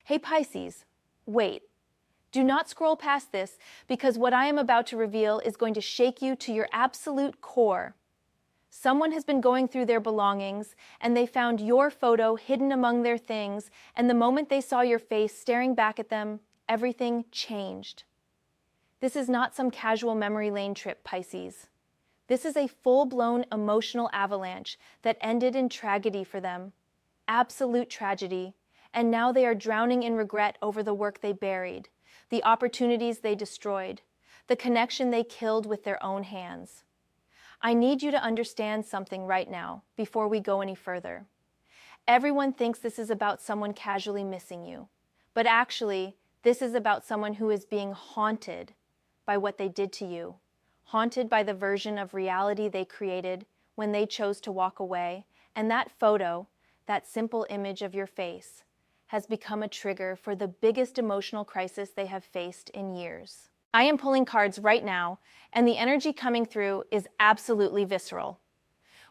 Hey Pisces, wait. Do not scroll past this because what I am about to reveal is going to shake you to your absolute core. Someone has been going through their belongings and they found your photo hidden among their things, and the moment they saw your face staring back at them, everything changed. This is not some casual memory lane trip, Pisces. This is a full-blown emotional avalanche that ended in tragedy for them. Absolute tragedy. And now they are drowning in regret over the work they buried, the opportunities they destroyed, the connection they killed with their own hands. I need you to understand something right now before we go any further. Everyone thinks this is about someone casually missing you, but actually, this is about someone who is being haunted by what they did to you, haunted by the version of reality they created when they chose to walk away, and that photo, that simple image of your face, has become a trigger for the biggest emotional crisis they have faced in years. I am pulling cards right now, and the energy coming through is absolutely visceral.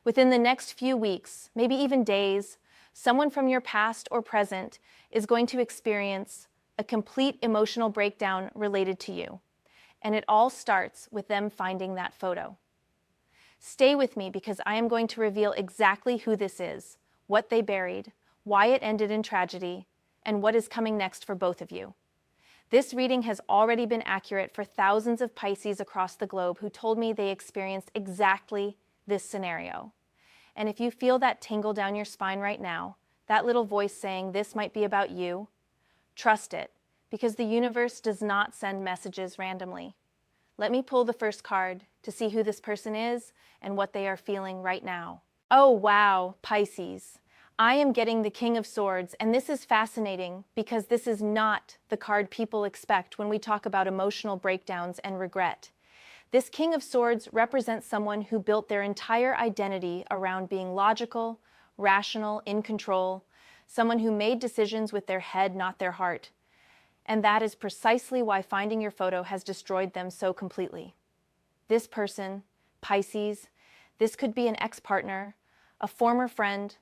Within the next few weeks, maybe even days, someone from your past or present is going to experience a complete emotional breakdown related to you. And it all starts with them finding that photo. Stay with me because I am going to reveal exactly who this is, what they buried, why it ended in tragedy, and what is coming next for both of you. This reading has already been accurate for thousands of Pisces across the globe who told me they experienced exactly this scenario. And if you feel that tingle down your spine right now, that little voice saying this might be about you, trust it, because the universe does not send messages randomly. Let me pull the first card to see who this person is and what they are feeling right now. Oh wow, Pisces. I am getting the King of Swords, and this is fascinating because this is not the card people expect when we talk about emotional breakdowns and regret. This King of Swords represents someone who built their entire identity around being logical, rational, in control, someone who made decisions with their head, not their heart. And that is precisely why finding your photo has destroyed them so completely. This person, Pisces, this could be an ex-partner, a former friend,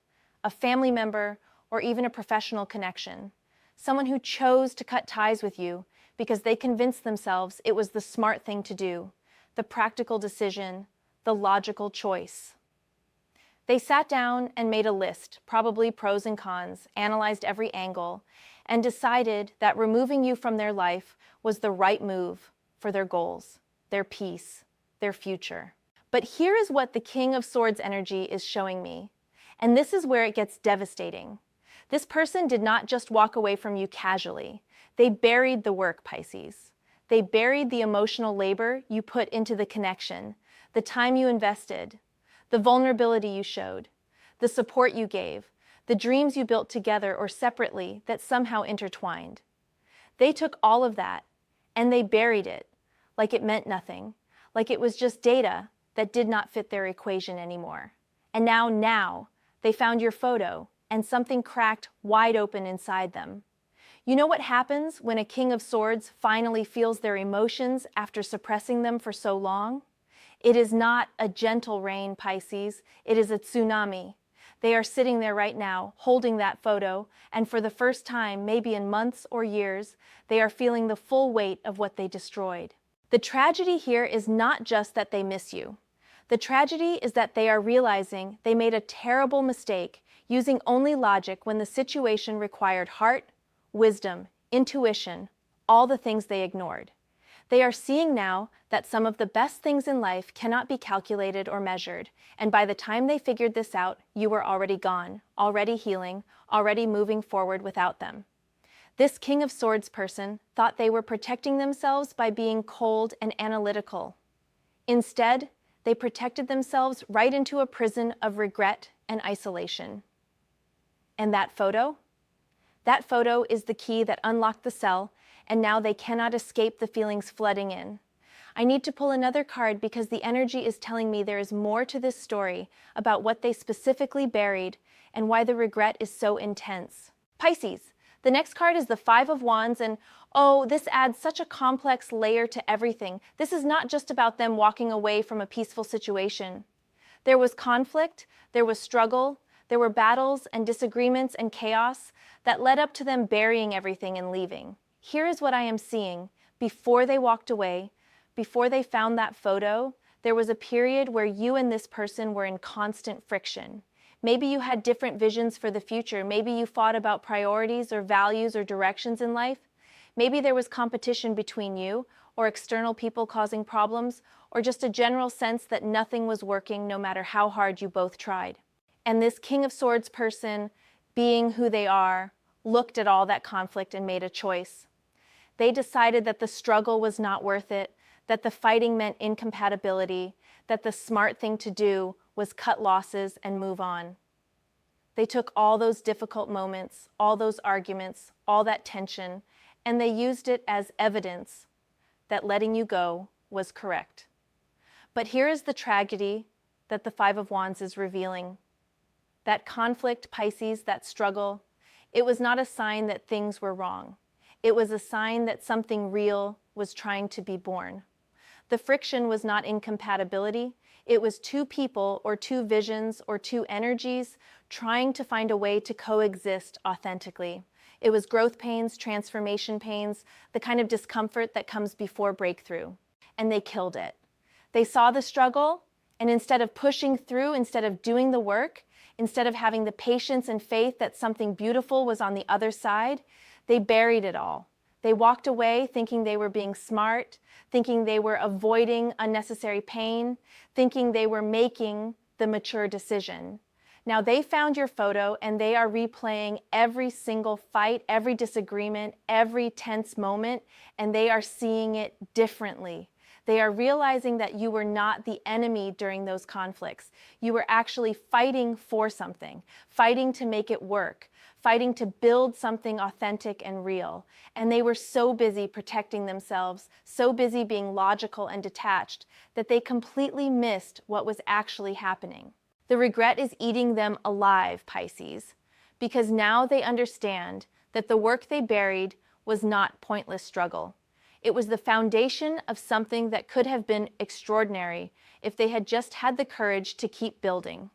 a family member, or even a professional connection. Someone who chose to cut ties with you because they convinced themselves it was the smart thing to do, the practical decision, the logical choice. They sat down and made a list, probably pros and cons, analyzed every angle, and decided that removing you from their life was the right move for their goals, their peace, their future. But here is what the King of Swords energy is showing me, and this is where it gets devastating. This person did not just walk away from you casually. They buried the work, Pisces. They buried the emotional labor you put into the connection, the time you invested, the vulnerability you showed, the support you gave, the dreams you built together or separately that somehow intertwined. They took all of that and they buried it like it meant nothing, like it was just data that did not fit their equation anymore. And now, they found your photo and something cracked wide open inside them. You know what happens when a King of Swords finally feels their emotions after suppressing them for so long? It is not a gentle rain, Pisces. It is a tsunami. They are sitting there right now, holding that photo, and for the first time, maybe in months or years, they are feeling the full weight of what they destroyed. The tragedy here is not just that they miss you. The tragedy is that they are realizing they made a terrible mistake using only logic when the situation required heart, wisdom, intuition, all the things they ignored. They are seeing now that some of the best things in life cannot be calculated or measured, and by the time they figured this out, you were already gone, already healing, already moving forward without them. This King of Swords person thought they were protecting themselves by being cold and analytical. Instead, they protected themselves right into a prison of regret and isolation. And that photo? That photo is the key that unlocked the cell, and now they cannot escape the feelings flooding in. I need to pull another card because the energy is telling me there is more to this story about what they specifically buried and why the regret is so intense. Pisces, the next card is the Five of Wands, and oh, this adds such a complex layer to everything. This is not just about them walking away from a peaceful situation. There was conflict, there was struggle, There were battles and disagreements and chaos that led up to them burying everything and leaving. Here is what I am seeing. Before they walked away, before they found that photo, there was a period where you and this person were in constant friction. Maybe you had different visions for the future. Maybe you fought about priorities or values or directions in life. Maybe there was competition between you, or external people causing problems, or just a general sense that nothing was working no matter how hard you both tried. And this King of Swords person, being who they are, looked at all that conflict and made a choice. They decided that the struggle was not worth it, that the fighting meant incompatibility, that the smart thing to do was cut losses and move on. They took all those difficult moments, all those arguments, all that tension, and they used it as evidence that letting you go was correct. But here is the tragedy that the Five of Wands is revealing. That conflict, Pisces, that struggle, it was not a sign that things were wrong. It was a sign that something real was trying to be born. The friction was not incompatibility. It was two people or two visions or two energies trying to find a way to coexist authentically. It was growth pains, transformation pains, the kind of discomfort that comes before breakthrough. And they killed it. They saw the struggle, and instead of pushing through, instead of doing the work, instead of having the patience and faith that something beautiful was on the other side, they buried it all. They walked away thinking they were being smart, thinking they were avoiding unnecessary pain, thinking they were making the mature decision. Now they found your photo and they are replaying every single fight, every disagreement, every tense moment, and they are seeing it differently. They are realizing that you were not the enemy during those conflicts. You were actually fighting for something, fighting to make it work, fighting to build something authentic and real. And they were so busy protecting themselves, so busy being logical and detached, that they completely missed what was actually happening. The regret is eating them alive, Pisces, because now they understand that the work they buried was not pointless struggle. It was the foundation of something that could have been extraordinary if they had just had the courage to keep building.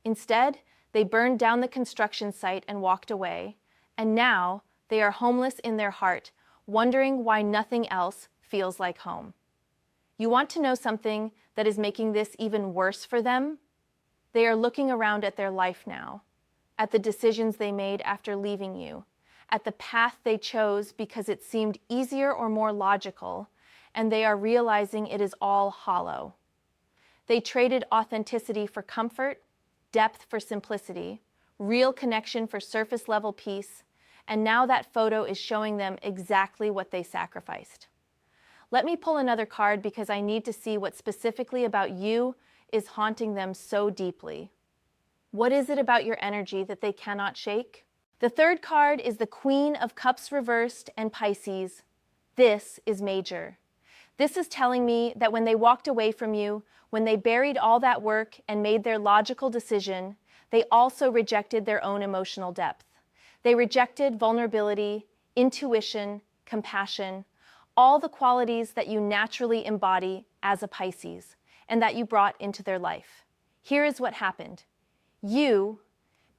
Instead, they burned down the construction site and walked away, and now they are homeless in their heart, wondering why nothing else feels like home. You want to know something that is making this even worse for them? They are looking around at their life now, at the decisions they made after leaving you, at the path they chose because it seemed easier or more logical, and they are realizing it is all hollow. They traded authenticity for comfort, depth for simplicity, real connection for surface-level peace, and now that photo is showing them exactly what they sacrificed. Let me pull another card because I need to see what specifically about you is haunting them so deeply. What is it about your energy that they cannot shake? The third card is the Queen of Cups reversed and Pisces. This is major. This is telling me that when they walked away from you, when they buried all that work and made their logical decision, they also rejected their own emotional depth. They rejected vulnerability, intuition, compassion, all the qualities that you naturally embody as a Pisces and that you brought into their life. Here is what happened. You,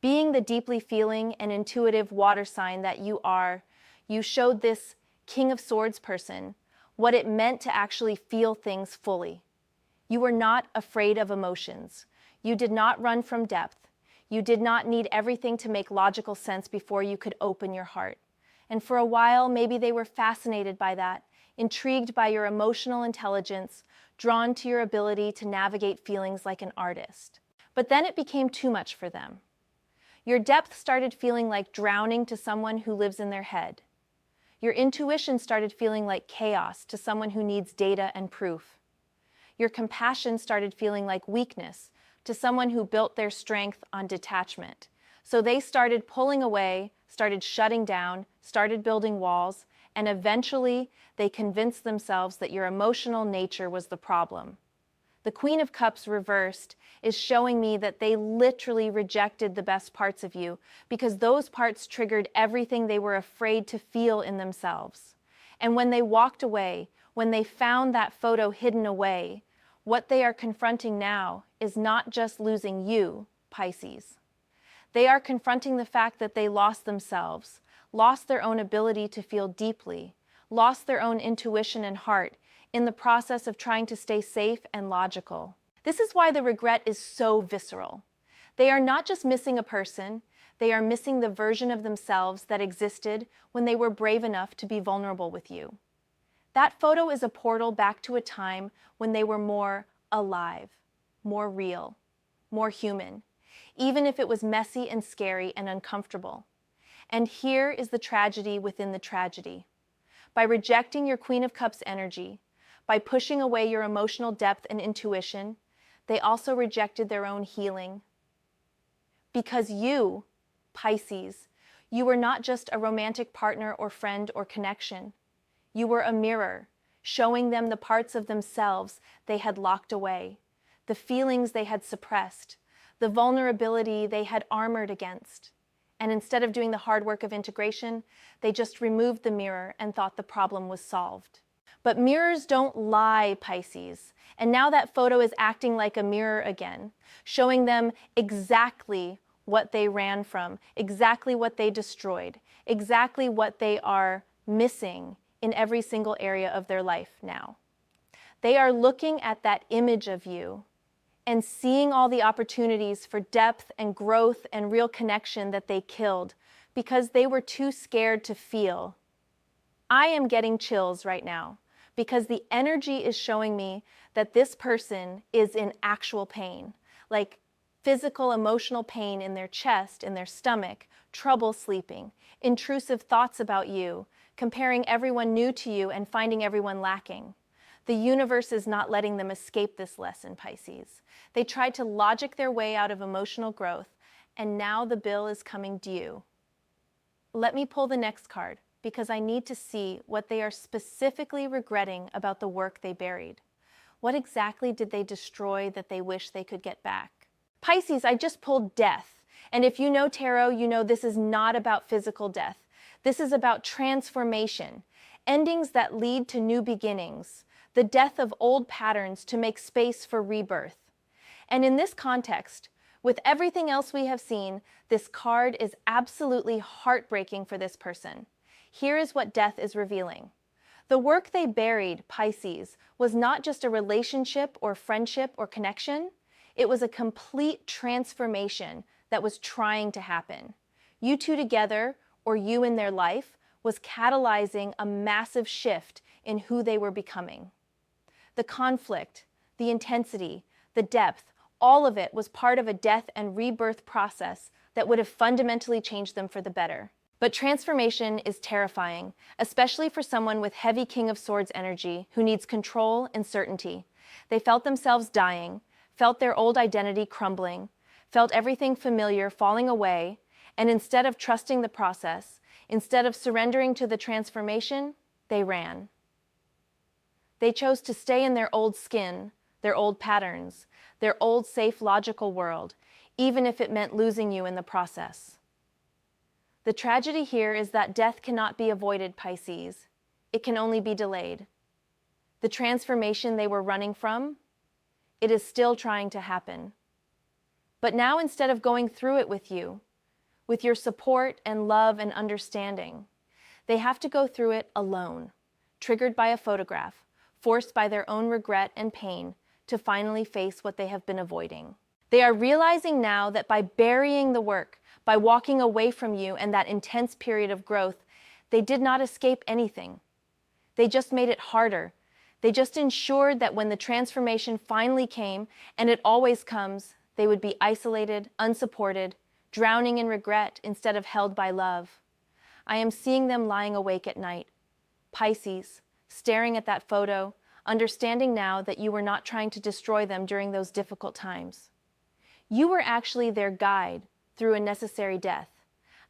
being the deeply feeling and intuitive water sign that you are, you showed this King of Swords person what it meant to actually feel things fully. You were not afraid of emotions. You did not run from depth. You did not need everything to make logical sense before you could open your heart. And for a while, maybe they were fascinated by that, intrigued by your emotional intelligence, drawn to your ability to navigate feelings like an artist. But then it became too much for them. Your depth started feeling like drowning to someone who lives in their head. Your intuition started feeling like chaos to someone who needs data and proof. Your compassion started feeling like weakness to someone who built their strength on detachment. So they started pulling away, started shutting down, started building walls, and eventually they convinced themselves that your emotional nature was the problem. The Queen of Cups reversed is showing me that they literally rejected the best parts of you because those parts triggered everything they were afraid to feel in themselves. And when they walked away, when they found that photo hidden away, what they are confronting now is not just losing you, Pisces. They are confronting the fact that they lost themselves, lost their own ability to feel deeply, lost their own intuition and heart in the process of trying to stay safe and logical. This is why the regret is so visceral. They are not just missing a person, they are missing the version of themselves that existed when they were brave enough to be vulnerable with you. That photo is a portal back to a time when they were more alive, more real, more human, even if it was messy and scary and uncomfortable. And here is the tragedy within the tragedy. By rejecting your Queen of Cups energy, by pushing away your emotional depth and intuition, they also rejected their own healing. Because you, Pisces, you were not just a romantic partner or friend or connection. You were a mirror, showing them the parts of themselves they had locked away, the feelings they had suppressed, the vulnerability they had armored against. And instead of doing the hard work of integration, they just removed the mirror and thought the problem was solved. But mirrors don't lie, Pisces. And now that photo is acting like a mirror again, showing them exactly what they ran from, exactly what they destroyed, exactly what they are missing in every single area of their life now. They are looking at that image of you and seeing all the opportunities for depth and growth and real connection that they killed because they were too scared to feel. I am getting chills right now because the energy is showing me that this person is in actual pain, like physical, emotional pain in their chest, in their stomach, trouble sleeping, intrusive thoughts about you, comparing everyone new to you and finding everyone lacking. The universe is not letting them escape this lesson, Pisces. They tried to logic their way out of emotional growth, and now the bill is coming due. Let me pull the next card, because I need to see what they are specifically regretting about the work they buried. What exactly did they destroy that they wish they could get back? Pisces, I just pulled death. And if you know tarot, you know this is not about physical death. This is about transformation, endings that lead to new beginnings, the death of old patterns to make space for rebirth. And in this context, with everything else we have seen, this card is absolutely heartbreaking for this person. Here is what death is revealing. The work they buried, Pisces, was not just a relationship or friendship or connection. It was a complete transformation that was trying to happen. You two together, or you in their life, was catalyzing a massive shift in who they were becoming. The conflict, the intensity, the depth, all of it was part of a death and rebirth process that would have fundamentally changed them for the better. But transformation is terrifying, especially for someone with heavy King of Swords energy who needs control and certainty. They felt themselves dying, felt their old identity crumbling, felt everything familiar falling away, and instead of trusting the process, instead of surrendering to the transformation, they ran. They chose to stay in their old skin, their old patterns, their old safe logical world, even if it meant losing you in the process. The tragedy here is that death cannot be avoided, Pisces. It can only be delayed. The transformation they were running from, it is still trying to happen. But now, instead of going through it with you, with your support and love and understanding, they have to go through it alone, triggered by a photograph, forced by their own regret and pain to finally face what they have been avoiding. They are realizing now that by burying the work, by walking away from you and that intense period of growth, they did not escape anything. They just made it harder. They just ensured that when the transformation finally came, and it always comes, they would be isolated, unsupported, drowning in regret instead of held by love. I am seeing them lying awake at night. Pisces, staring at that photo, understanding now that you were not trying to destroy them during those difficult times. You were actually their guide through a necessary death,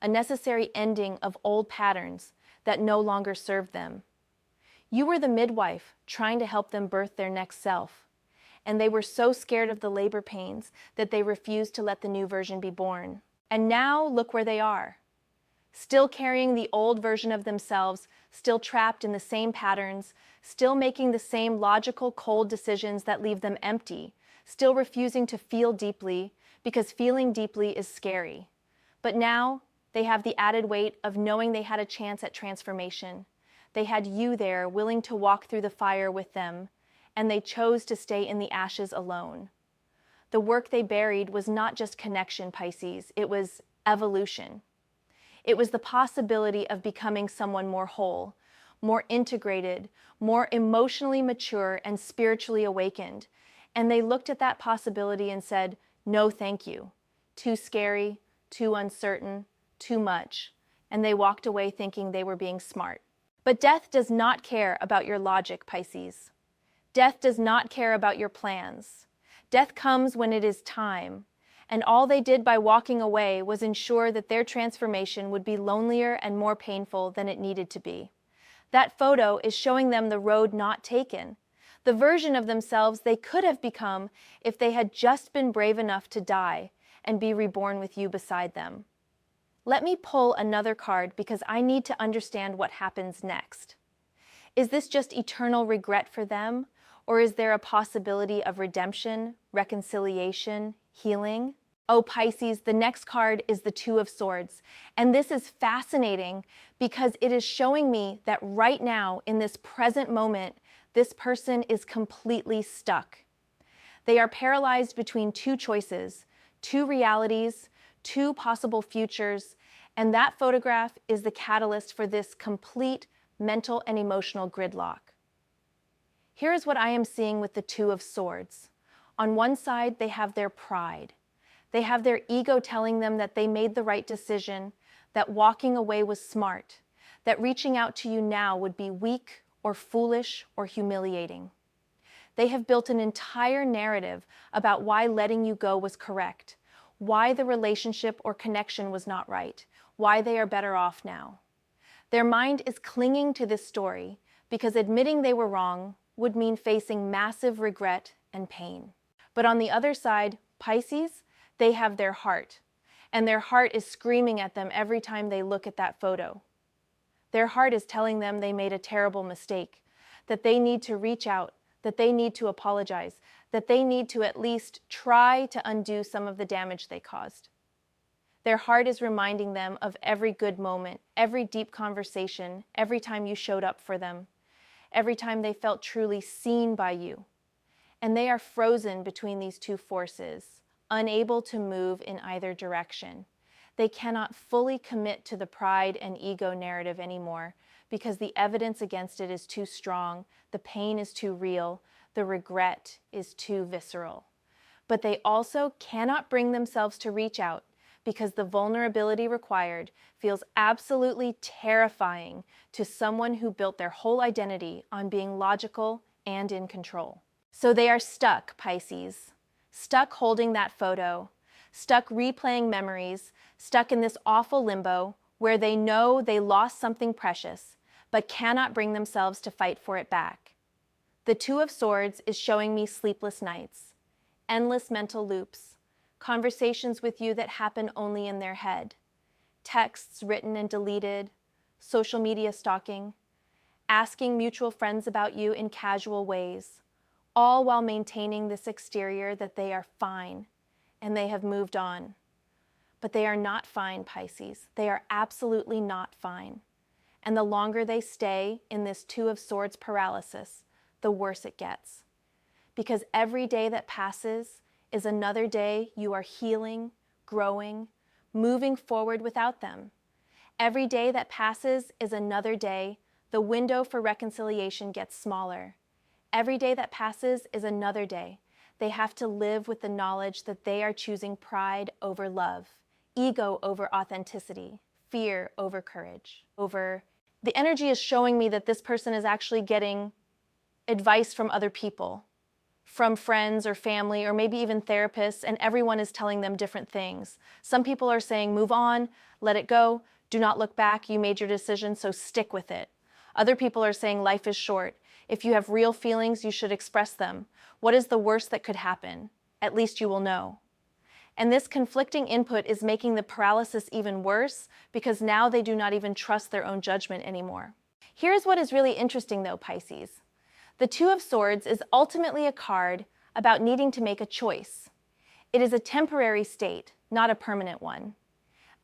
a necessary ending of old patterns that no longer served them. You were the midwife trying to help them birth their next self, and they were so scared of the labor pains that they refused to let the new version be born. And now look where they are, still carrying the old version of themselves, still trapped in the same patterns, still making the same logical, cold decisions that leave them empty, still refusing to feel deeply because feeling deeply is scary. But now they have the added weight of knowing they had a chance at transformation. They had you there, willing to walk through the fire with them, and they chose to stay in the ashes alone. The work they buried was not just connection, Pisces, it was evolution. It was the possibility of becoming someone more whole, more integrated, more emotionally mature and spiritually awakened. And they looked at that possibility and said, no, thank you. Too scary, too uncertain, too much. And they walked away thinking they were being smart. But death does not care about your logic, Pisces. Death does not care about your plans. Death comes when it is time. And all they did by walking away was ensure that their transformation would be lonelier and more painful than it needed to be. That photo is showing them the road not taken, the version of themselves they could have become if they had just been brave enough to die and be reborn with you beside them. Let me pull another card because I need to understand what happens next. Is this just eternal regret for them, or is there a possibility of redemption, reconciliation, healing? Oh, Pisces, the next card is the Two of Swords. And this is fascinating because it is showing me that right now, in this present moment, this person is completely stuck. They are paralyzed between two choices, two realities, two possible futures, and that photograph is the catalyst for this complete mental and emotional gridlock. Here is what I am seeing with the Two of Swords. On one side, they have their pride. They have their ego telling them that they made the right decision, that walking away was smart, that reaching out to you now would be weak or foolish or humiliating. They have built an entire narrative about why letting you go was correct, why the relationship or connection was not right, why they are better off now. Their mind is clinging to this story because admitting they were wrong would mean facing massive regret and pain. But on the other side, Pisces, they have their heart, and their heart is screaming at them every time they look at that photo. Their heart is telling them they made a terrible mistake, that they need to reach out, that they need to apologize, that they need to at least try to undo some of the damage they caused. Their heart is reminding them of every good moment, every deep conversation, every time you showed up for them, every time they felt truly seen by you. And they are frozen between these two forces, unable to move in either direction. They cannot fully commit to the pride and ego narrative anymore because the evidence against it is too strong, the pain is too real, the regret is too visceral. But they also cannot bring themselves to reach out because the vulnerability required feels absolutely terrifying to someone who built their whole identity on being logical and in control. So they are stuck, Pisces, stuck holding that photo, stuck replaying memories, stuck in this awful limbo where they know they lost something precious, but cannot bring themselves to fight for it back. The Two of Swords is showing me sleepless nights, endless mental loops, conversations with you that happen only in their head, texts written and deleted, social media stalking, asking mutual friends about you in casual ways, all while maintaining this exterior that they are fine and they have moved on. But they are not fine, Pisces. They are absolutely not fine. And the longer they stay in this Two of Swords paralysis, the worse it gets. Because every day that passes is another day you are healing, growing, moving forward without them. Every day that passes is another day the window for reconciliation gets smaller. Every day that passes is another day they have to live with the knowledge that they are choosing pride over love, ego over authenticity, fear over courage, the energy is showing me that this person is actually getting advice from other people, from friends or family, or maybe even therapists, and everyone is telling them different things. Some people are saying, move on, let it go, do not look back, you made your decision, so stick with it. Other people are saying life is short. If you have real feelings, you should express them. What is the worst that could happen? At least you will know. And this conflicting input is making the paralysis even worse because now they do not even trust their own judgment anymore. Here's what is really interesting though, Pisces. The Two of Swords is ultimately a card about needing to make a choice. It is a temporary state, not a permanent one.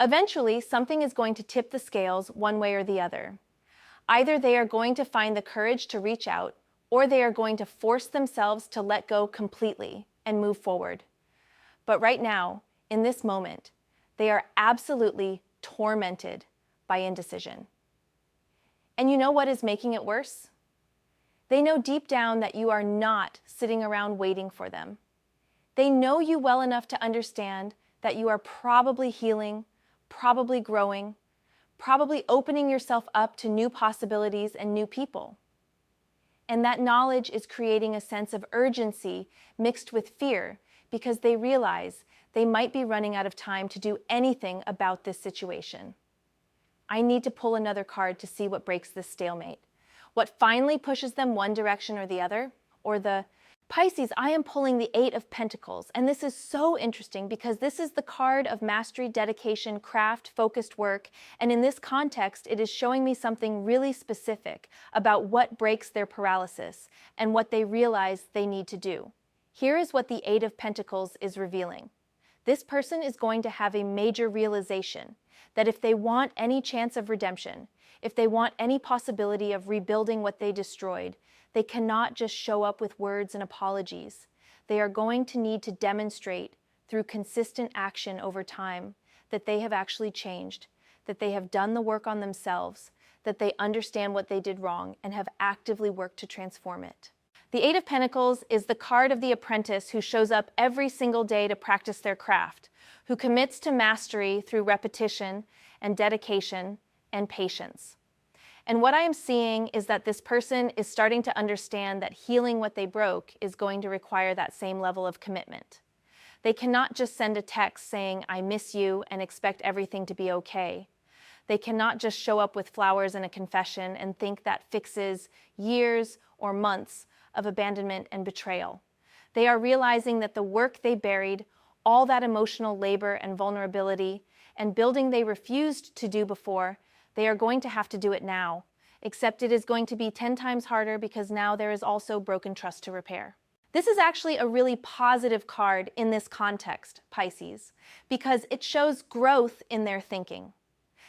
Eventually, something is going to tip the scales one way or the other. Either they are going to find the courage to reach out, or they are going to force themselves to let go completely and move forward. But right now, in this moment, they are absolutely tormented by indecision. And you know what is making it worse? They know deep down that you are not sitting around waiting for them. They know you well enough to understand that you are probably healing, probably growing, probably opening yourself up to new possibilities and new people. And that knowledge is creating a sense of urgency mixed with fear because they realize they might be running out of time to do anything about this situation. I need to pull another card to see what breaks this stalemate. What finally pushes them one direction or the other, or the Pisces, I am pulling the Eight of Pentacles, and this is so interesting because this is the card of mastery, dedication, craft, focused work, and in this context, it is showing me something really specific about what breaks their paralysis and what they realize they need to do. Here is what the Eight of Pentacles is revealing. This person is going to have a major realization that if they want any chance of redemption, if they want any possibility of rebuilding what they destroyed, they cannot just show up with words and apologies. They are going to need to demonstrate through consistent action over time that they have actually changed, that they have done the work on themselves, that they understand what they did wrong and have actively worked to transform it. The Eight of Pentacles is the card of the apprentice who shows up every single day to practice their craft, who commits to mastery through repetition and dedication and patience. And what I am seeing is that this person is starting to understand that healing what they broke is going to require that same level of commitment. They cannot just send a text saying, "I miss you," and expect everything to be okay. They cannot just show up with flowers and a confession and think that fixes years or months of abandonment and betrayal. They are realizing that the work they buried, all that emotional labor and vulnerability, and building they refused to do before, they are going to have to do it now, except it is going to be 10 times harder because now there is also broken trust to repair. This is actually a really positive card in this context, Pisces, because it shows growth in their thinking.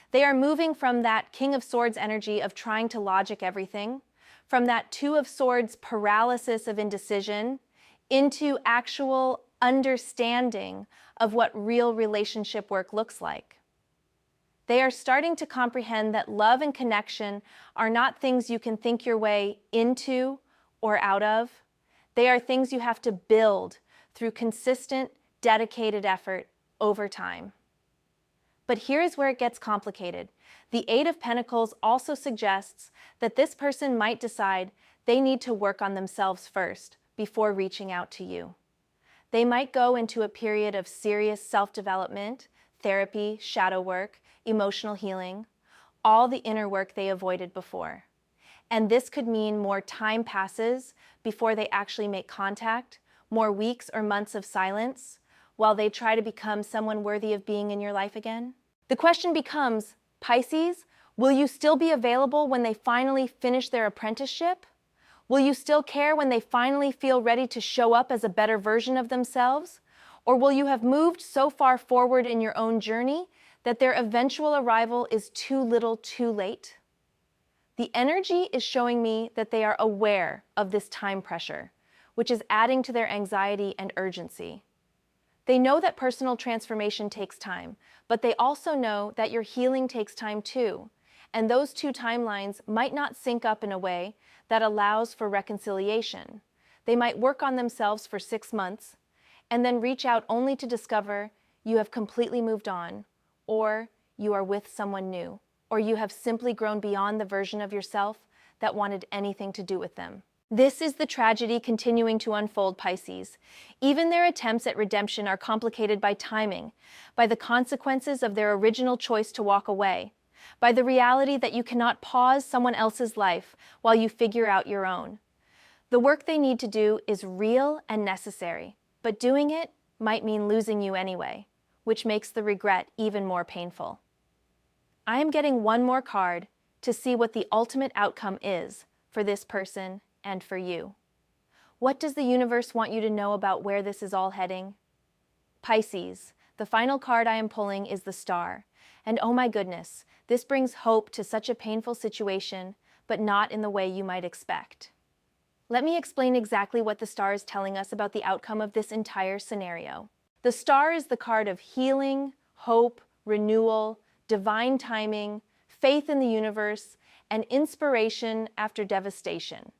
They are moving from that King of Swords energy of trying to logic everything, from that Two of Swords paralysis of indecision, into actual understanding of what real relationship work looks like. They are starting to comprehend that love and connection are not things you can think your way into or out of. They are things you have to build through consistent, dedicated effort over time. But here is where it gets complicated. The Eight of Pentacles also suggests that this person might decide they need to work on themselves first before reaching out to you. They might go into a period of serious self-development, therapy, shadow work, emotional healing, all the inner work they avoided before. And this could mean more time passes before they actually make contact, more weeks or months of silence, while they try to become someone worthy of being in your life again. The question becomes, Pisces, will you still be available when they finally finish their apprenticeship? Will you still care when they finally feel ready to show up as a better version of themselves? Or will you have moved so far forward in your own journey that their eventual arrival is too little too late? The energy is showing me that they are aware of this time pressure, which is adding to their anxiety and urgency. They know that personal transformation takes time, but they also know that your healing takes time too, and those two timelines might not sync up in a way that allows for reconciliation. They might work on themselves for 6 months, and then reach out only to discover you have completely moved on, or you are with someone new, or you have simply grown beyond the version of yourself that wanted anything to do with them. This is the tragedy continuing to unfold, Pisces. Even their attempts at redemption are complicated by timing, by the consequences of their original choice to walk away, by the reality that you cannot pause someone else's life while you figure out your own. The work they need to do is real and necessary, but doing it might mean losing you anyway, which makes the regret even more painful. I am getting one more card to see what the ultimate outcome is for this person and for you. What does the universe want you to know about where this is all heading? Pisces, the final card I am pulling is the Star, And oh my goodness, this brings hope to such a painful situation, but not in the way you might expect. Let me explain exactly what the star is telling us about the outcome of this entire scenario. The star is the card of healing, hope, renewal, divine timing, faith in the universe, and inspiration after devastation.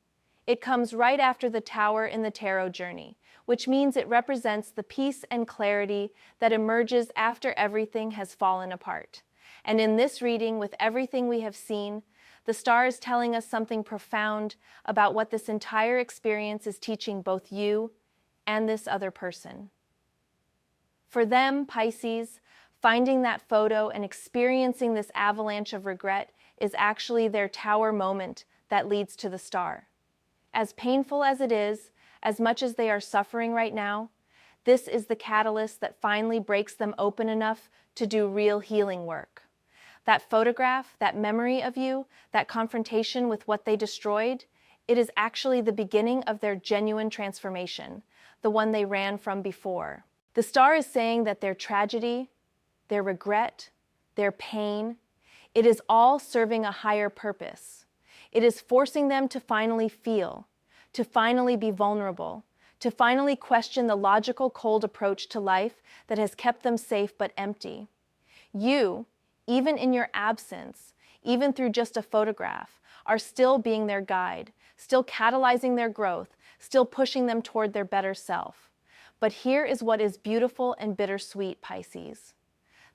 It comes right after the Tower in the tarot journey, which means it represents the peace and clarity that emerges after everything has fallen apart. And in this reading, with everything we have seen, the star is telling us something profound about what this entire experience is teaching both you and this other person. For them, Pisces, finding that photo and experiencing this avalanche of regret is actually their tower moment that leads to the star. As painful as it is, as much as they are suffering right now, this is the catalyst that finally breaks them open enough to do real healing work. That photograph, that memory of you, that confrontation with what they destroyed, it is actually the beginning of their genuine transformation, the one they ran from before. The star is saying that their tragedy, their regret, their pain, it is all serving a higher purpose. It is forcing them to finally feel, to finally be vulnerable, to finally question the logical, cold approach to life that has kept them safe but empty. You, even in your absence, even through just a photograph, are still being their guide, still catalyzing their growth, still pushing them toward their better self. But here is what is beautiful and bittersweet, Pisces.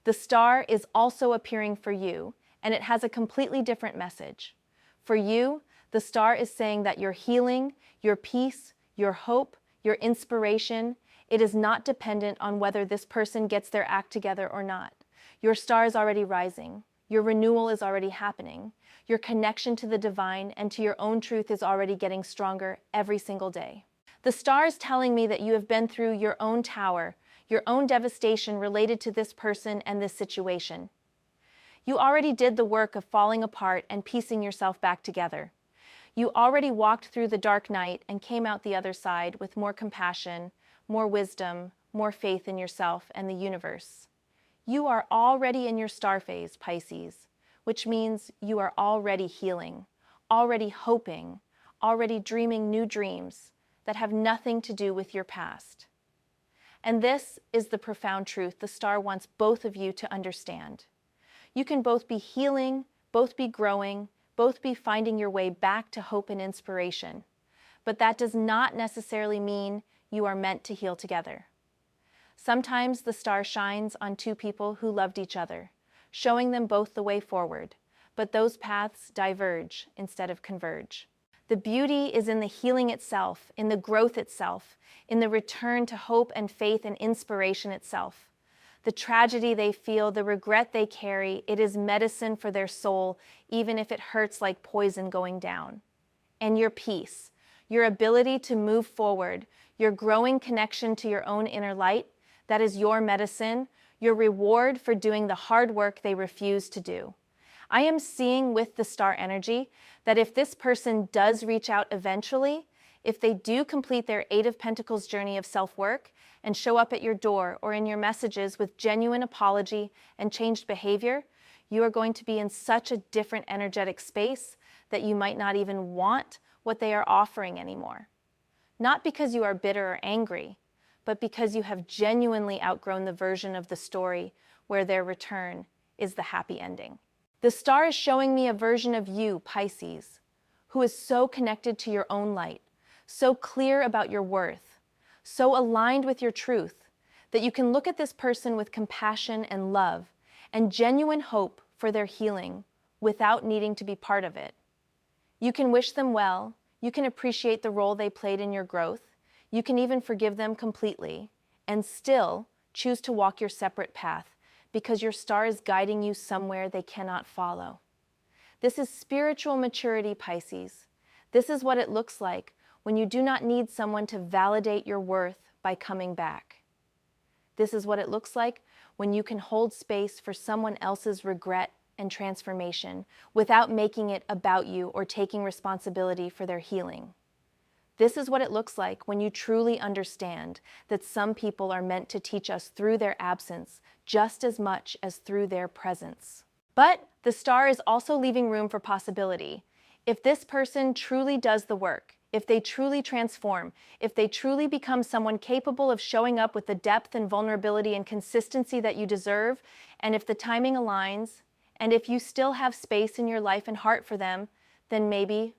The star is also appearing for you, and it has a completely different message. For you, the star is saying that your healing, your peace, your hope, your inspiration, it is not dependent on whether this person gets their act together or not. Your star is already rising. Your renewal is already happening. Your connection to the divine and to your own truth is already getting stronger every single day. The star is telling me that you have been through your own tower, your own devastation related to this person and this situation. You already did the work of falling apart and piecing yourself back together. You already walked through the dark night and came out the other side with more compassion, more wisdom, more faith in yourself and the universe. You are already in your star phase, Pisces, which means you are already healing, already hoping, already dreaming new dreams that have nothing to do with your past. And this is the profound truth the star wants both of you to understand. You can both be healing, both be growing, both be finding your way back to hope and inspiration. But that does not necessarily mean you are meant to heal together. Sometimes the star shines on two people who loved each other, showing them both the way forward, but those paths diverge instead of converge. The beauty is in the healing itself, in the growth itself, in the return to hope and faith and inspiration itself. The tragedy they feel, the regret they carry, it is medicine for their soul, even if it hurts like poison going down. And your peace, your ability to move forward, your growing connection to your own inner light, that is your medicine, your reward for doing the hard work they refuse to do. I am seeing with the star energy that if this person does reach out eventually, if they do complete their Eight of Pentacles journey of self-work and show up at your door or in your messages with genuine apology and changed behavior, you are going to be in such a different energetic space that you might not even want what they are offering anymore. Not because you are bitter or angry, but because you have genuinely outgrown the version of the story where their return is the happy ending. The star is showing me a version of you, Pisces, who is so connected to your own light, so clear about your worth, so aligned with your truth, that you can look at this person with compassion and love and genuine hope for their healing without needing to be part of it. You can wish them well, you can appreciate the role they played in your growth, you can even forgive them completely, and still choose to walk your separate path because your star is guiding you somewhere they cannot follow. This is spiritual maturity, Pisces. This is what it looks like when you do not need someone to validate your worth by coming back. This is what it looks like when you can hold space for someone else's regret and transformation without making it about you or taking responsibility for their healing. This is what it looks like when you truly understand that some people are meant to teach us through their absence just as much as through their presence. But the star is also leaving room for possibility. If this person truly does the work, if they truly transform, if they truly become someone capable of showing up with the depth and vulnerability and consistency that you deserve, and if the timing aligns, and if you still have space in your life and heart for them, then maybe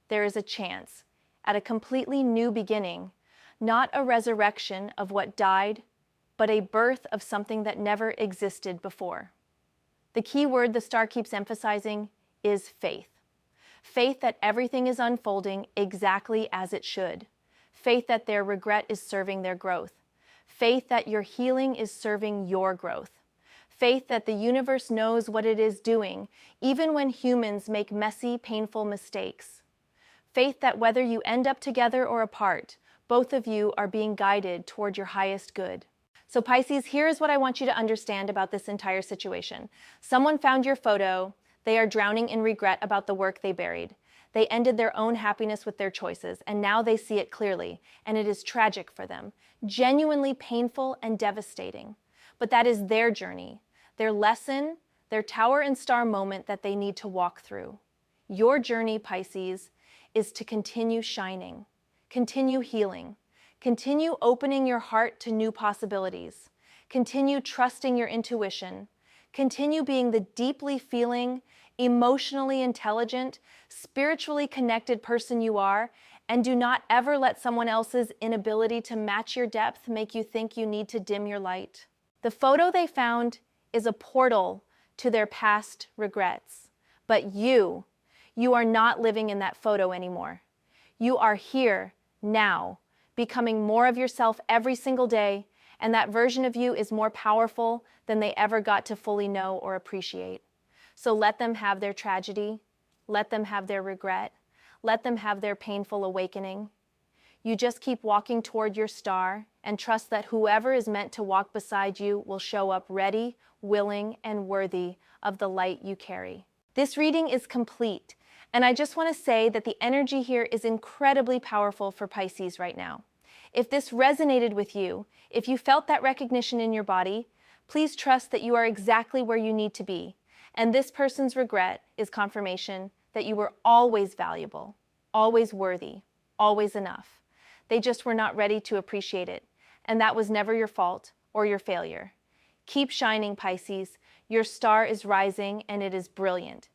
there is a chance at a completely new beginning, not a resurrection of what died, but a birth of something that never existed before. The key word the star keeps emphasizing is faith. Faith that everything is unfolding exactly as it should. Faith that their regret is serving their growth. Faith that your healing is serving your growth. Faith that the universe knows what it is doing, even when humans make messy, painful mistakes. Faith that whether you end up together or apart, both of you are being guided toward your highest good. So Pisces, here is what I want you to understand about this entire situation. Someone found your photo. They are drowning in regret about the work they buried. They ended their own happiness with their choices, and now they see it clearly, and it is tragic for them, genuinely painful and devastating. But that is their journey, their lesson, their tower and star moment that they need to walk through. Your journey, Pisces, is to continue shining, continue healing, continue opening your heart to new possibilities, continue trusting your intuition, continue being the deeply feeling, emotionally intelligent, spiritually connected person you are, and do not ever let someone else's inability to match your depth make you think you need to dim your light. The photo they found is a portal to their past regrets. But you are not living in that photo anymore. You are here, now, becoming more of yourself every single day, and that version of you is more powerful than they ever got to fully know or appreciate. So let them have their tragedy, let them have their regret, let them have their painful awakening. You just keep walking toward your star and trust that whoever is meant to walk beside you will show up ready, willing, and worthy of the light you carry. This reading is complete, and I just want to say that the energy here is incredibly powerful for Pisces right now. If this resonated with you, if you felt that recognition in your body, please trust that you are exactly where you need to be. And this person's regret is confirmation that you were always valuable, always worthy, always enough. They just were not ready to appreciate it. And that was never your fault or your failure. Keep shining, Pisces. Your star is rising and it is brilliant.